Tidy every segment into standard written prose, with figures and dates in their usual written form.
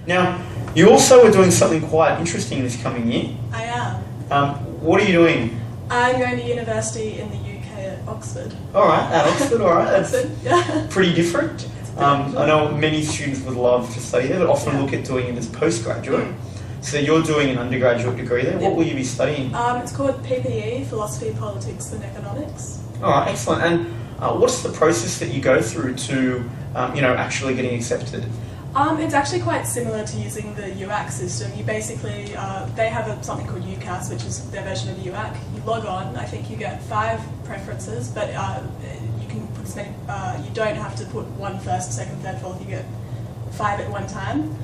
Now, you also are doing something quite interesting this coming year. I am. What are you doing? I'm going to university in the UK at Oxford. Alright, at Oxford, alright. That's Oxford, yeah. pretty different. I know many students would love to study there, but often look at doing it as postgraduate. So you're doing an undergraduate degree there. What will you be studying? It's called PPE, Philosophy, Politics and Economics. Alright, excellent. And what's the process that you go through to, actually getting accepted? It's actually quite similar to using the UAC system. You basically, they have something called UCAS, which is their version of UAC. You log on, I think you get 5 preferences, but you can put as many, you don't have to put 1 first, 2nd, 3rd, 4th, you get 5 at one time.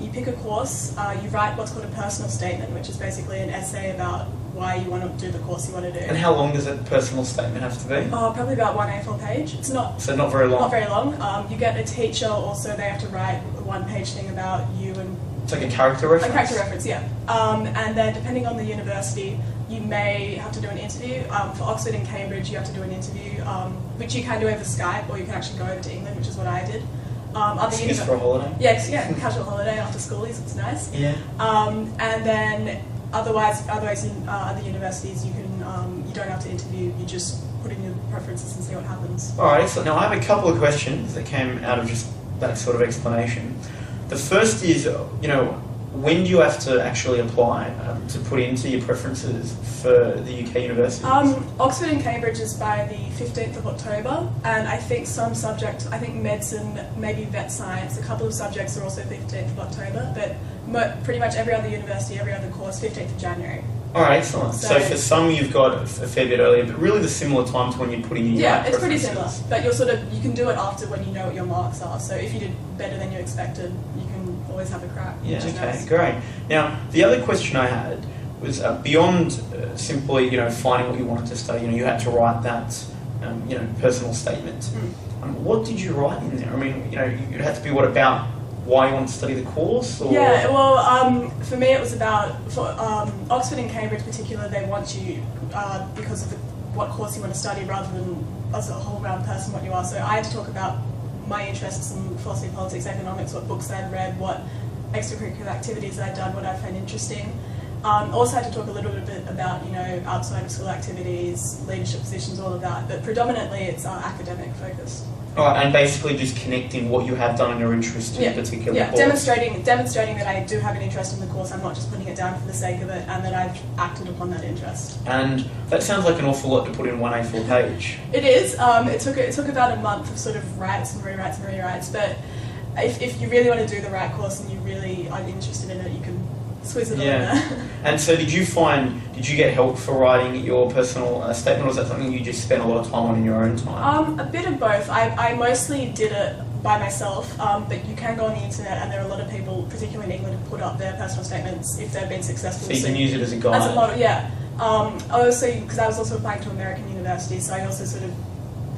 You pick a course, you write what's called a personal statement, which is basically an essay about why you want to do the course you want to do. And how long does a personal statement have to be? Probably about 1 A4 page. It's not so not very long. Not very long. You get a teacher. Also, they have to write a 1-page thing about you and. It's like a character reference. A character reference, yeah. And then depending on the university, you may have to do an interview. For Oxford and Cambridge, you have to do an interview, which you can do over Skype, or you can actually go over to England, which is what I did. Excuse for a holiday? Yeah, casual holiday after schoolies, it's nice. Yeah. And then otherwise in other universities you can you don't have to interview, you just put in your preferences and see what happens. Alright, excellent. Now I have a couple of questions that came out of just that sort of explanation. The first is, when do you have to actually apply to put into your preferences for the UK universities? Oxford and Cambridge is by the 15th of October, and I think some subjects, I think medicine, maybe vet science, a couple of subjects are also 15th of October, but pretty much every other university, every other course, 15th of January. Alright, excellent. So for some you've got a fair bit earlier, but really the similar time to when you're putting in your it's pretty similar, but you can do it after when you know what your marks are, so if you did better than you expected, you can always have a crack. Yeah, okay, nice. Great. Now, the other question I had was beyond simply, finding what you wanted to study, you had to write that, personal statement. What did you write in there? I mean, it had to be about why you want to study the course? Or? Yeah, well, for me it was about, for Oxford and Cambridge in particular, they want you because of what course you want to study rather than as a whole-round person what you are. So I had to talk about my interests in philosophy, politics, economics, what books I'd read, what extracurricular activities I'd done, what I found interesting. Also had to talk a little bit about, outside of school activities, leadership positions, all of that, but predominantly it's academic focused. Alright, and basically just connecting what you have done and your interest in a particular course. Demonstrating that I do have an interest in the course, I'm not just putting it down for the sake of it, and that I've acted upon that interest. And that sounds like an awful lot to put in 1 A4 page. It is. It took about a month of sort of writes and rewrites, but if you really want to do the right course and you really are interested in it, you can squeeze it all in there. And so did you get help for writing your personal statement, or was that something you just spent a lot of time on in your own time? A bit of both. I mostly did it by myself, but you can go on the internet and there are a lot of people, particularly in England, who put up their personal statements if they've been successful. So you can use it as a guide? As a model, yeah. Also, because I was also applying to American universities, so I also sort of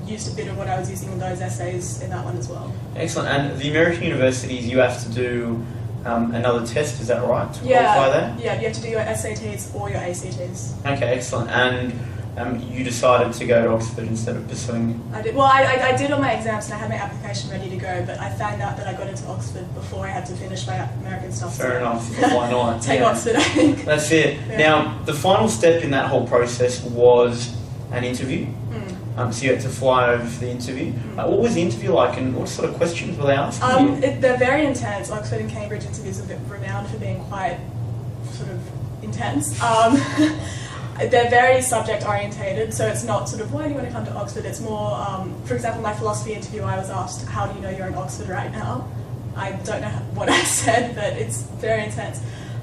used a bit of what I was using in those essays in that one as well. Excellent. And the American universities, you have to do another test, is that right, to qualify there? Yeah, you have to do your SATs or your ACTs. Okay, excellent. And you decided to go to Oxford instead of pursuing... I did. Well, I did all my exams and I had my application ready to go, but I found out that I got into Oxford before I had to finish my American stuff. Fair enough, but why not? Take Oxford, I think. That's it. Yeah. Now, the final step in that whole process was an interview. So you had to fly over for the interview. What was the interview like, and what sort of questions were they asking you? They're very intense. Oxford and Cambridge interviews are renowned for being quite sort of intense. They're very subject orientated, so it's not sort of, why do you want to come to Oxford? It's more, for example, my philosophy interview, I was asked, how do you know you're in Oxford right now? I don't know what I said, but it's very intense.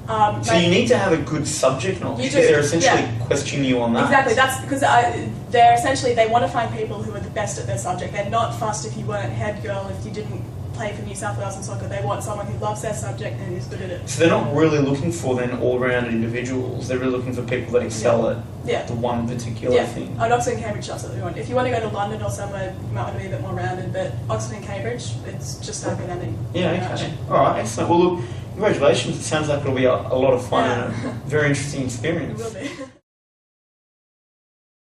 So you need to have a good subject knowledge, because they're essentially questioning you on that. Exactly, that's because they want to find people who are the best at their subject. They're not fussed if you weren't head girl, if you didn't play for New South Wales in soccer. They want someone who loves their subject and is good at it. So they're not really looking for then all-rounded individuals, they're really looking for people that excel at the one particular thing. At Oxford and Cambridge, that's what we want. If you want to go to London or somewhere, you might want to be a bit more rounded, but Oxford and Cambridge, it's just academic. Yeah, okay. Alright, excellent. Well look, congratulations, it sounds like it'll be a lot of fun and a very interesting experience. It will be.